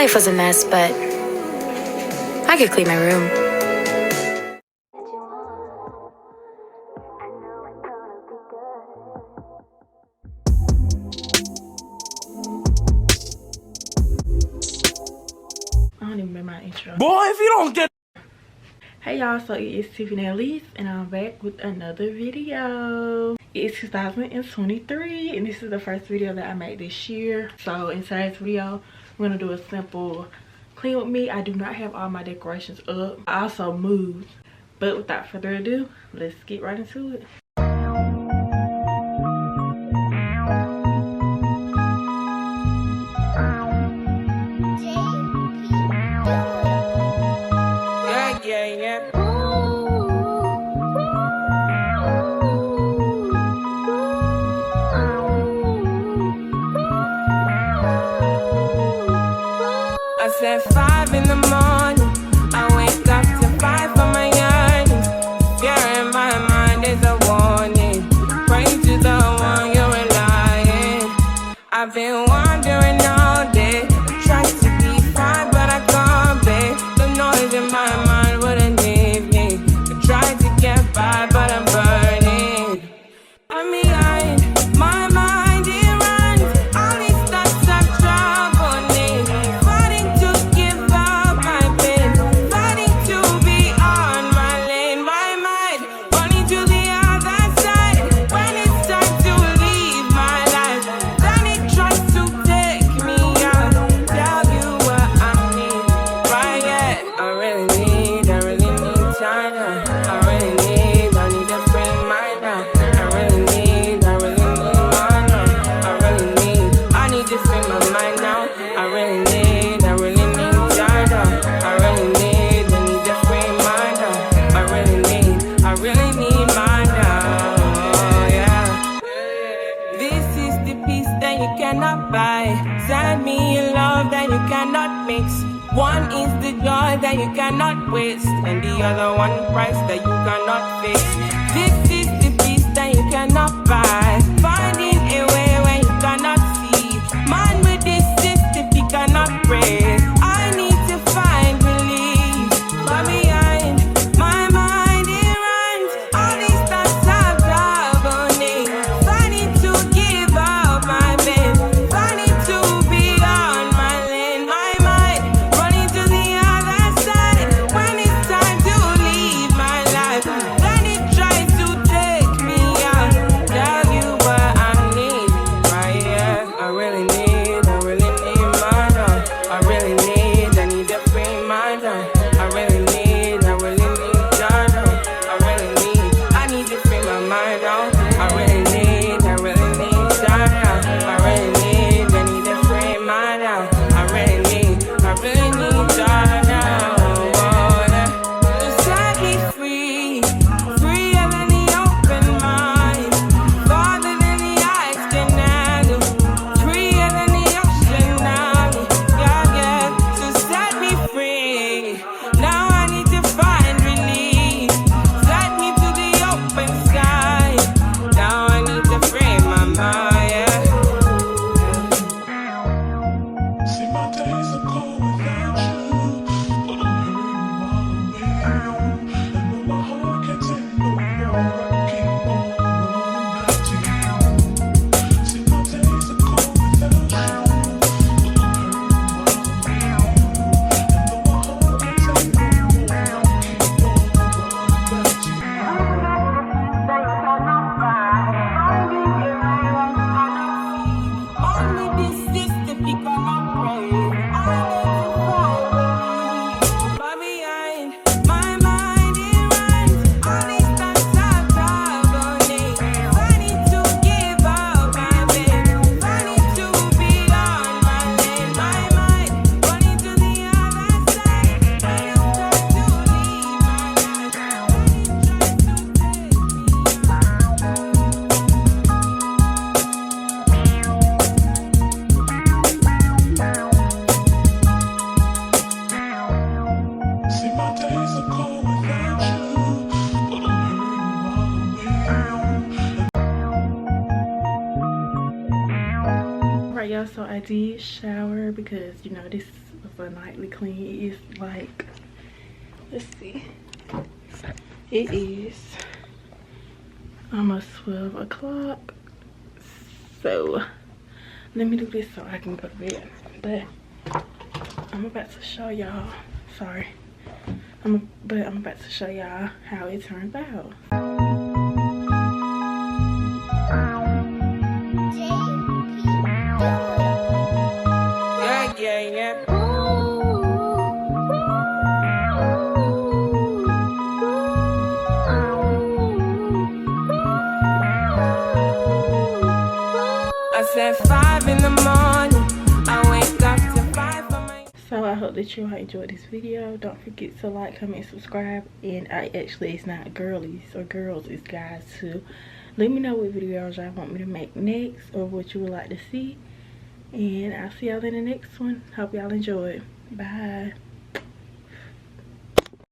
life was a mess, but I could clean my room. I don't even remember my intro. Boy, if you don't get... Hey y'all, so it is Tiffany and Alisse, and I'm back with another video. It's 2023, and this is the first video that I made this year. So in today's video, we're gonna do a simple clean with me. I do not have all my decorations up. I also moved, but without further ado, let's get right into it. At 5 in the morning, I wake up to 5 for my yearnings. Fear in my mind is a warning. Pray to the one you're relying. I've been wandering all day, trying to be fine, but I can't be. The noise in my mind wouldn't leave me. I tried to get by, but I'm burning. I'm behind, my mind it runs. All these thoughts have trouble me. Fighting to give up my pain, fighting to be on my lane. My mind running to the other side. When it's time to leave my life, then it tries to take me out. Tell you what I need, right? Yeah, I really need time now. I need to free mind now. I really need mine now. I need to free my mind now. I really need time now. I need to free mind now. I really need mine now. Yeah. This is the peace that you cannot buy. Send me a love that you cannot mix. One is the joy that you cannot waste, and the other one price that you cannot fix. This is the peace that you cannot buy. Finding a way where you cannot see. Man with this system he cannot praise. I need to find relief. But behind my mind it runs. All these thoughts have trouble me. Fighting to give up my pain, fighting to be on my lane. My mind running to the other side. When it's time to leave my life, then it tries to take me out. Tell you what I need, right? Yeah, I really need my love. I need to free my love. I really need your love. I need to free my mind now. I really need your love. I need to free my love. I really need your love. To set me free, freer than the open mind, farther than the eyes can handle, freer than the ocean now. Yeah, to set me free. Now I need to find relief. Set me to the open sky. Now I need to free my mind. Yeah. See, my days are cold without you, but I'm hurting while I'm with you. And when my heart gets in the way, I keep on running back to you. See, my days are cold without you, but I'm hurting while I'm with you. And when my heart gets in the way, I keep on running back to you. See, my days are cold without you, but I'm hurting while I'm with you. Right, y'all, so I did shower, water because, you know, this was a nightly clean. It's like, let's see, it is almost 12 o'clock. So let me do this so I can go to bed. But I'm about to show y'all, sorry, I'm about to show y'all how it turns out. I said 5 in the morning. I wake up to 5 for my. So I hope that you all enjoyed this video. Don't forget to like, comment, subscribe. And it's not girlies or girls, it's guys too. Let me know what videos y'all want me to make next or what you would like to see. And I'll see y'all in the next one. Hope y'all enjoyed. Bye.